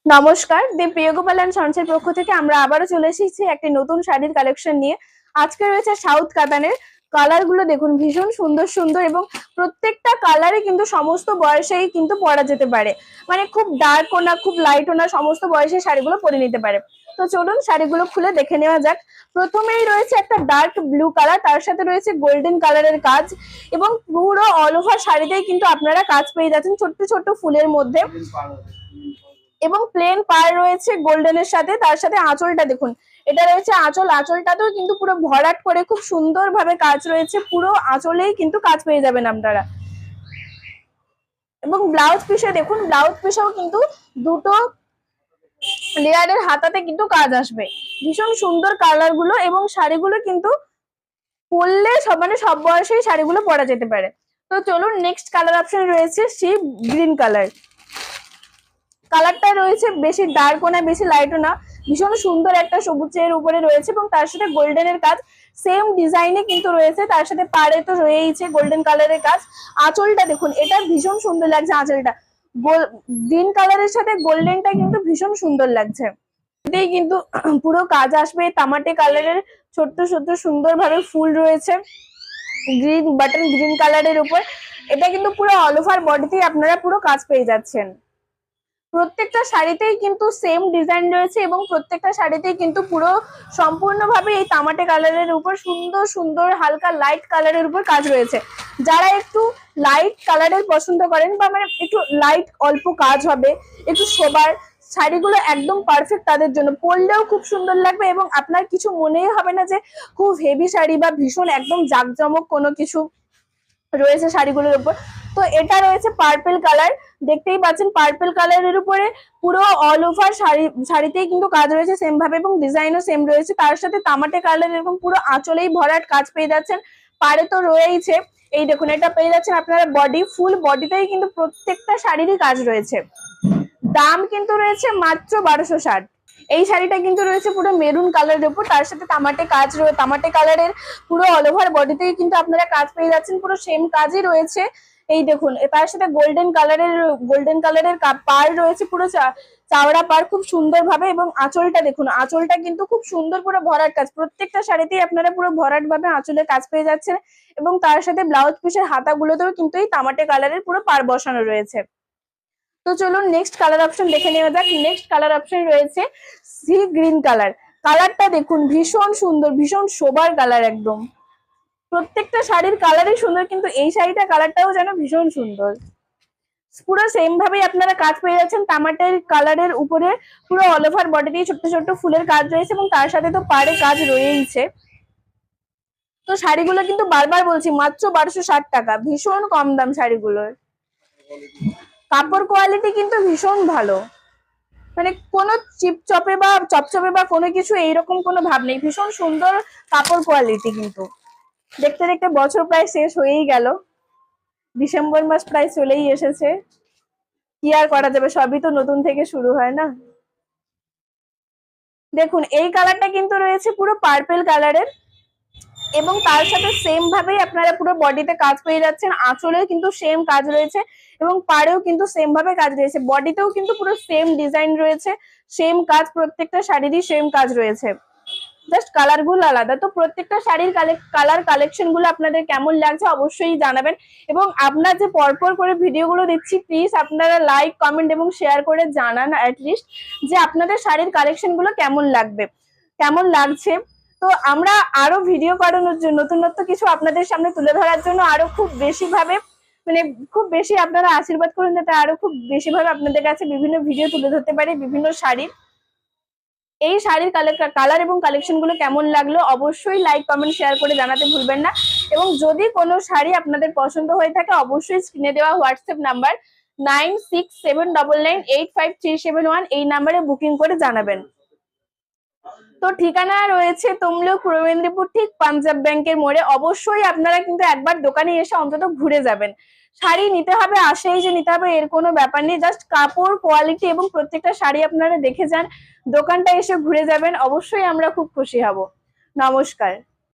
নমস্কার, দি প্রিয়গোপাল অ্যান্ড সন্সের পক্ষ থেকে আমরা আবারও চলে এসেছি একটি নতুন শাড়ির কালেকশন নিয়ে। আজকে রয়েছে সাউথ কাতানের। কালার গুলো দেখুন ভীষণ সুন্দর সুন্দর এবং প্রত্যেকটা কালারে কিন্তু সমস্ত বয়সেই কিন্তু পরা যেতে পারে। মানে খুব ডার্কও না খুব লাইটও না, সমস্ত বয়সের শাড়িগুলো পরে নিতে পারে। তো চলুন শাড়িগুলো খুলে দেখে নেওয়া যাক। প্রথমেই রয়েছে একটা ডার্ক ব্লু কালার, তার সাথে রয়েছে গোল্ডেন কালারের কাজ এবং পুরো অল ওভার শাড়িতেই কিন্তু আপনারা কাজ পেয়ে যাচ্ছেন ছোট্ট ছোট্ট ফুলের মধ্যে। এবং প্লেন পাড় রয়েছে গোল্ডেনের সাথে, তার সাথে আঁচলটা দেখুন, এটা রয়েছে আঁচল। আঁচলটাতেও কিন্তু পুরো ভরাট করে খুব সুন্দর ভাবে কাজ রয়েছে, পুরো আঁচলেই কিন্তু কাজ পেয়ে যাবেন আপনারা। এবং ব্লাউজ পিসে দেখুন, ব্লাউজ পিসেও কিন্তু দুটো লেয়ারের হাতাতে কিন্তু কাজ আসবে। ভীষণ সুন্দর কালার গুলো এবং শাড়িগুলো কিন্তু পরলে সব বয়সেই শাড়িগুলো পরা যেতে পারে। তো চলুন নেক্সট কালার অপশন রয়েছে সি গ্রিন কালার। কালারটা রয়েছে বেশি ডার্কও না বেশি লাইটও না, ভীষণ সুন্দর একটা সবুজের উপরে রয়েছে এবং তার সাথে গোল্ডেনের কাজ সেম ডিজাইনে কিন্তু রয়েছে, তার সাথে পাড়ে তো রয়েইছে গোল্ডেন কালারের কাজ। আঁচলটা দেখুন, এটা ভীষণ সুন্দর লাগছে আঁচলটা, গ্রিন কালারের সাথে গোল্ডেনটা কিন্তু ভীষণ সুন্দর লাগছে। এটাই কিন্তু পুরো কাজ আসবে তামাটে কালারের, ছোট্ট ছোট্ট সুন্দর ভাবে ফুল রয়েছে গ্রিন বাটন গ্রিন কালারের উপর। এটা কিন্তু পুরো অল ওভার বডিতেই আপনারা পুরো কাজ পেয়ে যাচ্ছেন। প্রত্যেকটা শাড়িতেই কিন্তু সেম ডিজাইন রয়েছে এবং প্রত্যেকটা শাড়িতেই কিন্তু পুরো সম্পূর্ণভাবে এই তামাটে কালারের উপর সুন্দর সুন্দর হালকা লাইট কালারের উপর কাজ রয়েছে। যারা একটু লাইট কালারের পছন্দ করেন বা মানে একটু লাইট অল্প কাজ হবে, একটু সোবার শাড়িগুলো একদম পারফেক্ট তাদের জন্য। পরলেও খুব সুন্দর লাগবে এবং আপনার কিছু মনেই হবে না যে খুব হেভি শাড়ি বা ভীষণ একদম জাঁকজমক কোনো কিছু রয়েছে শাড়িগুলোর উপর। তো এটা রয়েছে পার্পল কালার, দেখতেই পাচ্ছেন পার্পল কালারের উপরে পুরো অল ওভার শাড়িতেই কিন্তু কাজ রয়েছে সেম ভাবে এবং ডিজাইনও সেম রয়েছে। তার সাথে তামাটে কালার এরকম পুরো আঁচলেই ভরাট কাজ পেয়ে যাচ্ছেন, পাড়ে তো রয়েইছে। এই দেখুন এটা পেয়ে যাচ্ছেন আপনারা বডি, ফুল বডিতেই কিন্তু প্রত্যেকটা শাড়িরই কাজ রয়েছে। দাম কিন্তু রয়েছে মাত্র 1260। এই শাড়িটা কিন্তু রয়েছে পুরো মেরুন কালারের উপর, তার সাথে তামাটে কাজ রয়েছে, তামাটে কালারের পুরো অল ওভার বডিতেই কিন্তু আপনারা কাজ পেয়ে যাচ্ছেন, পুরো সেম কাজই রয়েছে। এই দেখুন তার সাথে গোল্ডেন কালারের পাড় রয়েছে, পুরো চাওড়া পাড় খুব সুন্দর ভাবে। এবং আঁচলটা দেখুন, আঁচলটা কিন্তু খুব সুন্দর পুরো ভরাট কাজ, প্রত্যেকটা শাড়িতেই আপনারা পুরো ভরাট ভাবে আঁচলের কাজ পেয়ে যাচ্ছেন। এবং তার সাথে ব্লাউজ পিসের হাতাগুলোতেও কিন্তু এই তামাটে কালারের পুরো পাড় বসানো রয়েছে। তো চলুন নেক্সট কালার অপশন দেখে নেওয়া যাক। নেক্সট কালার অপশন রয়েছে সি গ্রিন কালার। কালারটা দেখুন ভীষণ সুন্দর, ভীষণ সোবার কালার একদম। প্রত্যেকটা শাড়ির কালারই সুন্দর, কিন্তু এই শাড়িটা কালারটাও যেন ভীষণ সুন্দর। পুরো সেম ভাবেই আপনারা কাজ পেয়ে যাচ্ছেন তামাটের কালারের উপরে, পুরো অল ওভার বডি দিয়ে ছোট্ট ছোট্ট ফুলের কাজ রয়েছে এবং তার সাথে তো পাড়ে কাজ রয়েইছে। তো শাড়িগুলো কিন্তু বারবার বলছি মাত্র 1260 টাকা, ভীষণ কম দাম শাড়িগুলোর। কাপড় কোয়ালিটি কিন্তু ভীষণ ভালো, মানে কোনো চিপচপে বা চপচপে বা কোনো কিছু এইরকম কোনো ভাব নেই, ভীষণ সুন্দর কাপড় কোয়ালিটি। কিন্তু দেখতে দেখতে বছর প্রায় শেষ হয়েই গেল, ডিসেম্বর মাস প্রায় চলেই এসেছে, কি আর করা যাবে, সবই তো নতুন থেকে শুরু হয় না। দেখুন এই কালারটা কিন্তু রয়েছে পুরো পার্পল কালারের এবং তার সাথে সেম ভাবেই আপনারা পুরো বডিতে কাজ পেয়ে যাচ্ছেন, আঁচলেও কিন্তু সেম কাজ রয়েছে এবং পাড়েও কিন্তু সেম ভাবে কাজ রয়েছে, বডিতেও কিন্তু পুরো সেম ডিজাইন রয়েছে, সেম কাজ, প্রত্যেকটা শাড়িরই সেম কাজ রয়েছে, জাস্ট কালার গুলো আলাদা। তো প্রত্যেকটা শাড়ির কালার কালেকশন গুলো আপনাদের কেমন লাগছে অবশ্যই জানাবেন এবং আপনার যে পরপর করে ভিডিওগুলো দিচ্ছি প্লিজ আপনারা লাইক কমেন্ট এবং শেয়ার করে জানান অ্যাটলিস্ট যে আপনাদের শাড়ির কালেকশন গুলো কেমন লাগবে, কেমন লাগছে। তো আমরা আরো ভিডিও করানোর জন্য নতুনত্ব কিছু আপনাদের সামনে তুলে ধরার জন্য আরো খুব বেশি ভাবে মানে খুব বেশি আপনারা আশীর্বাদ করুন যাতে আরো খুব বেশি ভাবে আপনাদের কাছে বিভিন্ন ভিডিও তুলে ধরতে পারি বিভিন্ন শাড়ির। এই শাড়ির কালার এবং কালেকশন গুলো কেমন লাগলো অবশ্যই লাইক কমেন্ট শেয়ার করে জানাতে ভুলবেন না। এবং যদি কোনো শাড়ি আপনাদের পছন্দ হয়ে থাকে অবশ্যই স্ক্রিনে দেওয়া হোয়াটসঅ্যাপ নাম্বার 9679985371 এই নাম্বারে বুকিং করে জানাবেন। তো ঠিকানা রয়েছে তমলুক পূর্ব মেদিনীপুর, ঠিক পাঞ্জাব ব্যাংকের মোড়ে। অবশ্যই আপনারা কিন্তু একবার দোকানে এসে অন্তত ঘুরে যাবেন। শাড়ি নিতে হবে আসেই যে নিতে হবে এর কোনো ব্যাপার নেই, জাস্ট কাপড় কোয়ালিটি এবং প্রত্যেকটা শাড়ি আপনারা দেখে যান, দোকানটা এসে ঘুরে যাবেন, অবশ্যই আমরা খুব খুশি হব। নমস্কার।